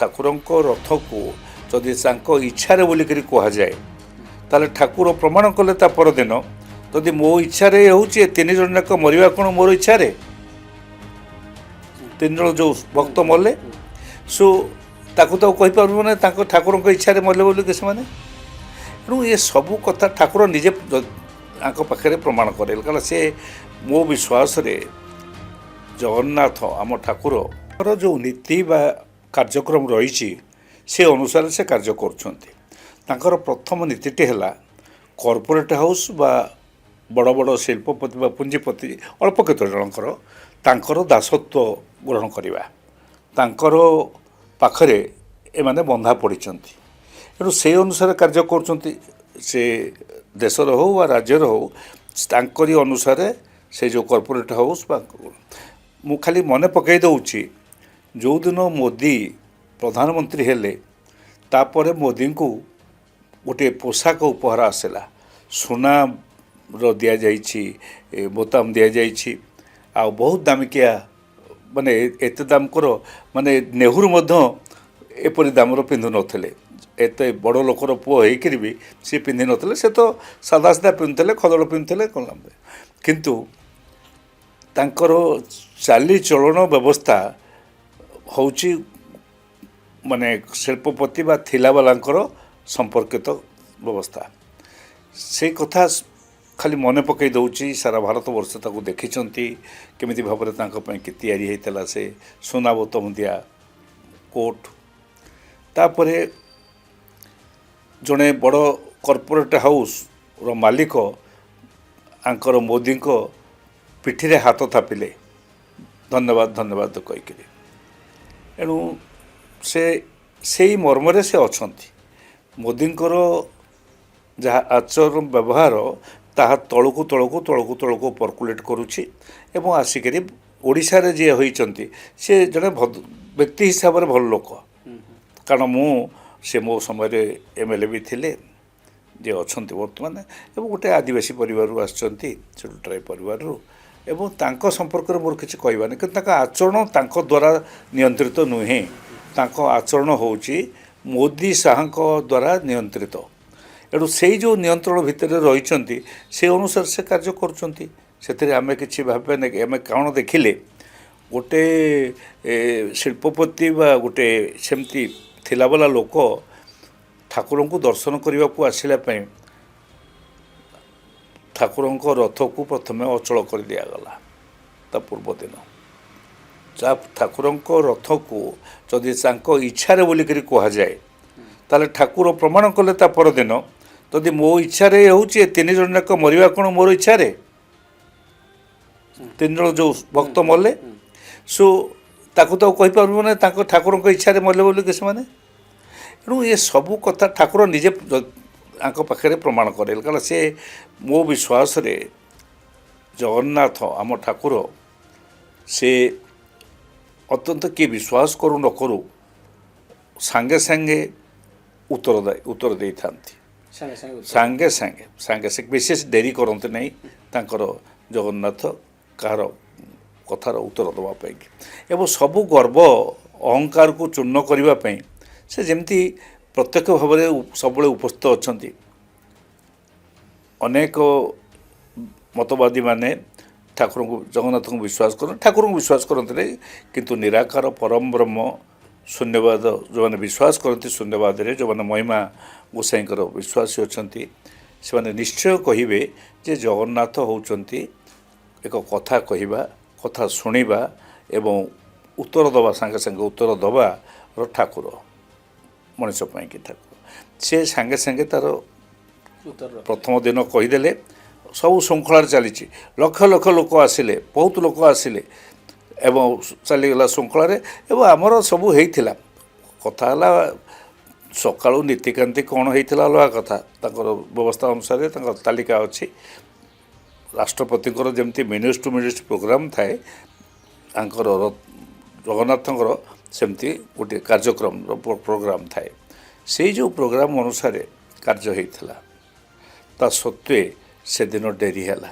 ଠାକୁରଙ୍କ ରଥକୁ ଯଦି ତାଙ୍କ ଇଚ୍ଛାରେ ବୋଲିକରି କୁହାଯାଏ ତାହେଲେ ଠାକୁର ପ୍ରମାଣ କଲେ ତା ପରଦିନ ଯଦି ମୋ ଇଚ୍ଛାରେ ହେଉଛି ଏ ତିନି ଜଣ ଯାକ ମରିବା କ'ଣ ମୋର ଇଚ୍ଛାରେ ତିନି ଜଣ ଯେଉଁ ଭକ୍ତ ମଲେ ସୋ ତାକୁ ତ କହିପାରିବୁ ନା ତାଙ୍କ ଠାକୁରଙ୍କ ଇଚ୍ଛାରେ ମଲେ ବୋଲିକି ସେମାନେ ତେଣୁ ଏ ସବୁ କଥା ଠାକୁର ନିଜେ ତାଙ୍କ ପାଖରେ ପ୍ରମାଣ କରେଇଲେ କାରଣ ସେ ମୋ ବିଶ୍ୱାସରେ ଜଗନ୍ନାଥ ଆମ ଠାକୁରର ଯେଉଁ ନୀତି ବା କାର୍ଯ୍ୟକ୍ରମ ରହିଛି ସେ ଅନୁସାରେ ସେ କାର୍ଯ୍ୟ କରୁଛନ୍ତି ତାଙ୍କର ପ୍ରଥମ ନୀତିଟି ହେଲା କର୍ପୋରେଟ୍ ହାଉସ୍ ବା ବଡ଼ ବଡ଼ ଶିଳ୍ପପତି ବା ପୁଞ୍ଜିପତି ଅଳ୍ପ କେତେ ଜଣଙ୍କର ତାଙ୍କର ଦାସତ୍ୱ ଗ୍ରହଣ କରିବା ତାଙ୍କର ପାଖରେ ଏମାନେ ବନ୍ଧା ପଡ଼ିଛନ୍ତି ତେଣୁ ସେଇ ଅନୁସାରେ କାର୍ଯ୍ୟ କରୁଛନ୍ତି ସେ ଦେଶର ହେଉ ବା ରାଜ୍ୟର ହେଉ ତାଙ୍କରି ଅନୁସାରେ ସେ ଯେଉଁ କର୍ପୋରେଟ୍ ହାଉସ୍ ବା ମୁଁ ଖାଲି ମନେ ପକାଇ ଦେଉଛି ଯେଉଁଦିନ ମୋଦି ପ୍ରଧାନମନ୍ତ୍ରୀ ହେଲେ ତାପରେ ମୋଦିଙ୍କୁ ଗୋଟିଏ ପୋଷାକ ଉପହାର ଆସିଲା ସୁନାର ଦିଆଯାଇଛି ବୋତାମ ଦିଆଯାଇଛି ଆଉ ବହୁତ ଦାମିକିଆ ମାନେ ଏତେ ଦାମଙ୍କର ମାନେ ନେହେରୁ ମଧ୍ୟ ଏପରି ଦାମର ପିନ୍ଧୁନଥିଲେ ଏତେ ବଡ଼ ଲୋକର ପୁଅ ହେଇକରି ବି ସେ ପିନ୍ଧିନଥିଲେ ସେ ତ ସାଧା ସାଧା ପିନ୍ଧୁଥିଲେ ଖଦଡ଼ ପିନ୍ଧୁଥିଲେ କିନ୍ତୁ ତାଙ୍କର ଚାଲିଚଳନ ବ୍ୟବସ୍ଥା ହେଉଛି ମାନେ ଶିଳ୍ପପତି ବା ଥିଲାବାଲାଙ୍କର ସମ୍ପର୍କିତ ବ୍ୟବସ୍ଥା ସେଇ କଥା ଖାଲି ମନେ ପକାଇ ଦେଉଛି ସାରା ଭାରତବର୍ଷ ତାକୁ ଦେଖିଛନ୍ତି କେମିତି ଭାବରେ ତାଙ୍କ ପାଇଁ ତିଆରି ହେଇଥିଲା ସେ ସୁନା ବୋତମ ଦିଆ କୋଟ୍ ତାପରେ ଜଣେ ବଡ଼ କର୍ପୋରେଟ୍ ହାଉସ୍ର ମାଲିକ ଆଙ୍କର ମୋଦିଙ୍କ ପିଠିରେ ହାତ ଥାପିଲେ ଧନ୍ୟବାଦ ଧନ୍ୟବାଦ କହିକିରି ଏଣୁ ସେ ସେଇ ମର୍ମରେ ସେ ଅଛନ୍ତି ମୋଦିଙ୍କର ଯାହା ଆଚରଣ ବ୍ୟବହାର ତାହା ତଳକୁ ତଳକୁ ତଳକୁ ତଳକୁ ପର୍କୁଲେଟ୍ କରୁଛି ଏବଂ ଆସିକରି ଓଡ଼ିଶାରେ ଯିଏ ହୋଇଛନ୍ତି ସେ ଜଣେ ବ୍ୟକ୍ତି ହିସାବରେ ଭଲ ଲୋକ କାରଣ ସେ ମୋ ସମୟରେ MLA ବି ଥିଲେ ଯିଏ ଅଛନ୍ତି ବର୍ତ୍ତମାନ ଏବଂ ଗୋଟେ ଆଦିବାସୀ ପରିବାରରୁ ଆସିଛନ୍ତି ଛୋଟ ଟ୍ରାଇବ୍ ପରିବାରରୁ ଏବଂ ତାଙ୍କ ସମ୍ପର୍କରେ ମୋର କିଛି କହିବାନି କିନ୍ତୁ ତାଙ୍କ ଆଚରଣ ତାଙ୍କ ଦ୍ୱାରା ନିୟନ୍ତ୍ରିତ ନୁହେଁ ତାଙ୍କ ଆଚରଣ ହେଉଛି ମୋଦି ଶାହାଙ୍କ ଦ୍ୱାରା ନିୟନ୍ତ୍ରିତ ଏଣୁ ସେଇ ଯେଉଁ ନିୟନ୍ତ୍ରଣ ଭିତରେ ରହିଛନ୍ତି ସେ ଅନୁସାରେ ସେ କାର୍ଯ୍ୟ କରୁଛନ୍ତି ସେଥିରେ ଆମେ କିଛି ଭାବିବା ଆମେ କ'ଣ ଦେଖିଲେ ଗୋଟେ ଶିଳ୍ପପତି ବା ଗୋଟେ ସେମିତି ଥିଲାବାଲା ଲୋକ ଠାକୁରଙ୍କୁ ଦର୍ଶନ କରିବାକୁ ଆସିଲା ପାଇଁ ଠାକୁରଙ୍କ ରଥକୁ ପ୍ରଥମେ ଅଚଳ କରିଦିଆଗଲା ତା ପୂର୍ବଦିନ ଠାକୁରଙ୍କ ରଥକୁ ଯଦି ତାଙ୍କ ଇଚ୍ଛାରେ ବୋଲିକରି କୁହାଯାଏ ତାହେଲେ ଠାକୁର ପ୍ରମାଣ କଲେ ତା ପରଦିନ ଯଦି ମୋ ଇଚ୍ଛାରେ ହେଉଛି ଏ ତିନି ଜଣ ଯାକ ମରିବା କ'ଣ ମୋର ଇଚ୍ଛାରେ ତିନି ଜଣ ଯେଉଁ ଭକ୍ତ ମଲେ ସୋ ତାକୁ ତ କହିପାରିବୁ ନା ତାଙ୍କ ଠାକୁରଙ୍କ ଇଚ୍ଛାରେ ମଲେ ବୋଲିକି ସେମାନେ ତେଣୁ ଏ ସବୁ କଥା ଠାକୁର ନିଜେ ତାଙ୍କ ପାଖରେ ପ୍ରମାଣ କରେଇଲେ କାରଣ ସେ ମୋ ବିଶ୍ୱାସରେ ଜଗନ୍ନାଥ ଆମ ଠାକୁର ସେ ଅତ୍ୟନ୍ତ କିଏ ବିଶ୍ୱାସ କରୁ ନ କରୁ ସାଙ୍ଗେ ସାଙ୍ଗେ ଉତ୍ତର ଦେଇଥାନ୍ତି ସାଙ୍ଗେ ସାଙ୍ଗେ ବିଶେଷ ଡେରି କରନ୍ତି ନାହିଁ ତାଙ୍କର ଜଗନ୍ନାଥ କାହାର କଥାର ଉତ୍ତର ଦେବା ପାଇଁ ଏବଂ ସବୁ ଗର୍ବ ଅହଙ୍କାରକୁ ଚୂର୍ଣ୍ଣ କରିବା ପାଇଁ ସେ ଯେମିତି ପ୍ରତ୍ୟକ୍ଷ ଭାବରେ ସବୁବେଳେ ଉପସ୍ଥିତ ଅଛନ୍ତି ଅନେକ ମତବାଦୀମାନେ ଠାକୁରଙ୍କୁ ଜଗନ୍ନାଥଙ୍କୁ ବିଶ୍ୱାସ କରନ୍ତି ଠାକୁରଙ୍କୁ ବିଶ୍ୱାସ କରନ୍ତି ନାହିଁ କିନ୍ତୁ ନିରାକାର ପରମ ବ୍ରହ୍ମ ଶୂନ୍ୟବାଦ ଯେଉଁମାନେ ବିଶ୍ୱାସ କରନ୍ତି ଶୂନ୍ୟବାଦରେ ଯେଉଁମାନେ ମହିମା ଗୋସାଇଙ୍କର ବିଶ୍ୱାସୀ ଅଛନ୍ତି ସେମାନେ ନିଶ୍ଚୟ କହିବେ ଯେ ଜଗନ୍ନାଥ ହେଉଛନ୍ତି ଏକ କଥା କହିବା କଥା ଶୁଣିବା ଏବଂ ଉତ୍ତର ଦେବା ସାଙ୍ଗେ ସାଙ୍ଗେ ଉତ୍ତର ଦେବାର ଠାକୁର ମଣିଷ ପାଇଁକି ଠାକୁର ସେ ସାଙ୍ଗେ ସାଙ୍ଗେ ତା'ର ପ୍ରଥମ ଦିନ କହିଦେଲେ ସବୁ ଶୃଙ୍ଖଳାରେ ଚାଲିଛି ଲକ୍ଷ ଲକ୍ଷ ଲୋକ ଆସିଲେ ବହୁତ ଲୋକ ଆସିଲେ ଏବଂ ଚାଲିଗଲା ଶୃଙ୍ଖଳାରେ ଏବଂ ଆମର ସବୁ ହେଇଥିଲା କଥା ହେଲା ସକାଳୁ ନୀତିକାନ୍ତି କ'ଣ ହେଇଥିଲା ଅଲଗା କଥା ତାଙ୍କର ବ୍ୟବସ୍ଥା ଅନୁସାରେ ତାଙ୍କର ତାଲିକା ଅଛି ରାଷ୍ଟ୍ରପତିଙ୍କର ଯେମିତି ମିନିଟ୍ ଟୁ ମିନିଟ୍ ପ୍ରୋଗ୍ରାମ୍ ଥାଏ ତାଙ୍କର ଜଗନ୍ନାଥଙ୍କର ସେମିତି ଗୋଟିଏ କାର୍ଯ୍ୟକ୍ରମର ପ୍ରୋଗ୍ରାମ୍ ଥାଏ ସେଇ ଯେଉଁ ପ୍ରୋଗ୍ରାମ୍ ଅନୁସାରେ କାର୍ଯ୍ୟ ହେଇଥିଲା ତା ସତ୍ତ୍ୱେ ସେଦିନ ଡେରି ହେଲା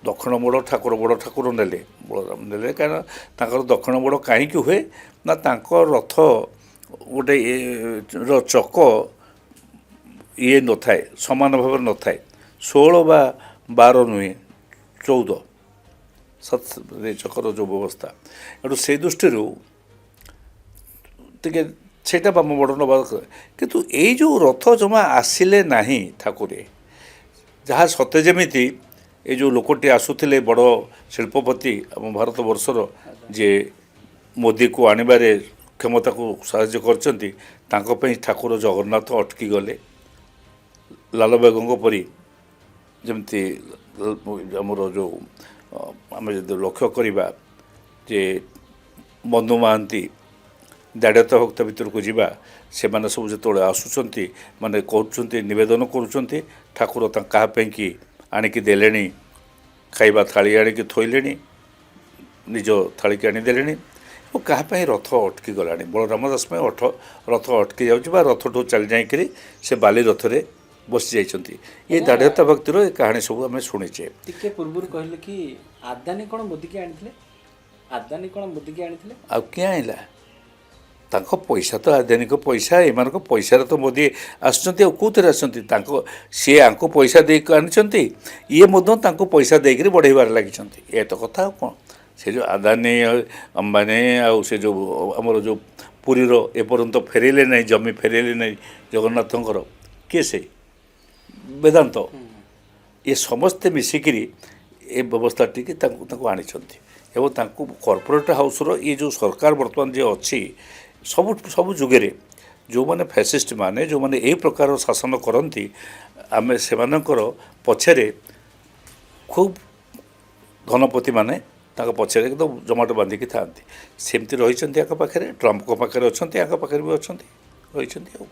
ଦକ୍ଷିଣ ମୋଡ଼ ଠାକୁର ବଡ଼ ଠାକୁର ନେଲେ ବଳରାମ ନେଲେ କାରଣ ତାଙ୍କର ଦକ୍ଷିଣ ମୋଡ଼ କାହିଁକି ହୁଏ ନା ତାଙ୍କ ରଥ ଗୋଟେ ର ଚକ ଇଏ ନଥାଏ ସମାନ ଭାବରେ ନଥାଏ 16 ବା 12 ନୁହେଁ 14 ଚକର ଯେଉଁ ବ୍ୟବସ୍ଥା ଏଠୁ ସେଇ ଦୃଷ୍ଟିରୁ ଟିକେ ସେଇଟା ବାମ ବଡ଼ ନେବା କିନ୍ତୁ ଏଇ ଯେଉଁ ରଥ ଜମା ଆସିଲେ ନାହିଁ ଠାକୁରେ ଯାହା ସତେ ଯେମିତି ଏ ଯେଉଁ ଲୋକଟି ଆସୁଥିଲେ ବଡ଼ ଶିଳ୍ପପତି ଆମ ଭାରତବର୍ଷର ଯିଏ ମୋଦିକୁ ଆଣିବାରେ କ୍ଷମତାକୁ ସାହାଯ୍ୟ କରିଛନ୍ତି ତାଙ୍କ ପାଇଁ ଠାକୁର ଜଗନ୍ନାଥ ଅଟକି ଗଲେ ଲାଲବାଗଙ୍କ ପରି ଯେମିତି ଆମର ଯେଉଁ ଆମେ ଯଦି ଲକ୍ଷ୍ୟ କରିବା ଯେ ବନ୍ଧୁ ମହାନ୍ତି ଦାଢ଼ିତ ଭକ୍ତ ଭିତରକୁ ଯିବା ସେମାନେ ସବୁ ଯେତେବେଳେ ଆସୁଛନ୍ତି ମାନେ କରୁଛନ୍ତି ନିବେଦନ କରୁଛନ୍ତି ଠାକୁର କାହା ପାଇଁକି ଆଣିକି ଦେଲେଣି ଖାଇବା ଥାଳି ଆଣିକି ଥୋଇଲେଣି ନିଜ ଥାଳିକି ଆଣିଦେଲେଣି ଓ କାହା ପାଇଁ ରଥ ଅଟକି ଗଲାଣି ବଳରାମ ଦାସ ପାଇଁ ରଥ ଅଟକି ଯାଉଛି ବା ରଥଠୁ ଚାଲି ଯାଇକରି ସେ ବାଲି ରଥରେ ବସି ଯାଇଛନ୍ତି ଏ ଦାଢ଼ିତ ଭକ୍ତିର ଏ କାହାଣୀ ସବୁ ଆମେ ଶୁଣିଛେ ଟିକେ ପୂର୍ବରୁ କହିଲେ କି ଆଦାନୀ କ'ଣ ମୋଦିକି ଆଣିଥିଲେ ଆଦାନୀ କ'ଣ ମୋଦିକି ଆଣିଥିଲେ ଆଉ କିଏ ଆଣିଲା ତାଙ୍କ ପଇସା ତ ଆଦାନୀଙ୍କ ପଇସା ଏମାନଙ୍କ ପଇସାରେ ତ ମୋଦି ଆସୁଛନ୍ତି ଆଉ କେଉଁଥିରେ ଆସୁଛନ୍ତି ସିଏ ଆଙ୍କୁ ପଇସା ଦେଇକି ଆଣିଛନ୍ତି ଇଏ ମଧ୍ୟ ତାଙ୍କୁ ପଇସା ଦେଇକରି ବଢ଼େଇବାରେ ଲାଗିଛନ୍ତି ଏ ତ କଥା ଆଉ କ'ଣ ସେ ଯେଉଁ ଆଦାନୀ ଅମ୍ବାନୀ ଆଉ ସେ ଯେଉଁ ଆମର ଯେଉଁ ପୁରୀର ଏପର୍ଯ୍ୟନ୍ତ ଫେରାଇଲେ ନାହିଁ ଜମି ଫେରାଇଲେ ନାହିଁ ଜଗନ୍ନାଥଙ୍କର କିଏ ସେ ବେଦାନ୍ତ ଏ ସମସ୍ତେ ମିଶିକିରି ଏ ବ୍ୟବସ୍ଥାଟିକି ତାଙ୍କୁ ଆଣିଛନ୍ତି ଏବଂ ତାଙ୍କୁ କର୍ପୋରେଟ୍ ହାଉସ୍ର ଏ ଯେଉଁ ସରକାର ବର୍ତ୍ତମାନ ଯିଏ ଅଛି ସବୁ ଯୁଗରେ ଯେଉଁମାନେ ଫ୍ୟାସିଷ୍ଟ ମାନେ ଯେଉଁମାନେ ଏହି ପ୍ରକାର ଶାସନ କରନ୍ତି ଆମେ ସେମାନଙ୍କର ପଛରେ ଖୁବ୍ ଧନପତିମାନେ ତାଙ୍କ ପଛରେ କିନ୍ତୁ ଜମାଟ ବାନ୍ଧିକି ଥାଆନ୍ତି ସେମିତି ରହିଛନ୍ତି ଆଙ୍କ ପାଖରେ ଟ୍ରମ୍ପଙ୍କ ପାଖରେ ଅଛନ୍ତି ଆଙ୍କ ପାଖରେ ବି ଅଛନ୍ତି ରହିଛନ୍ତି ଆଉ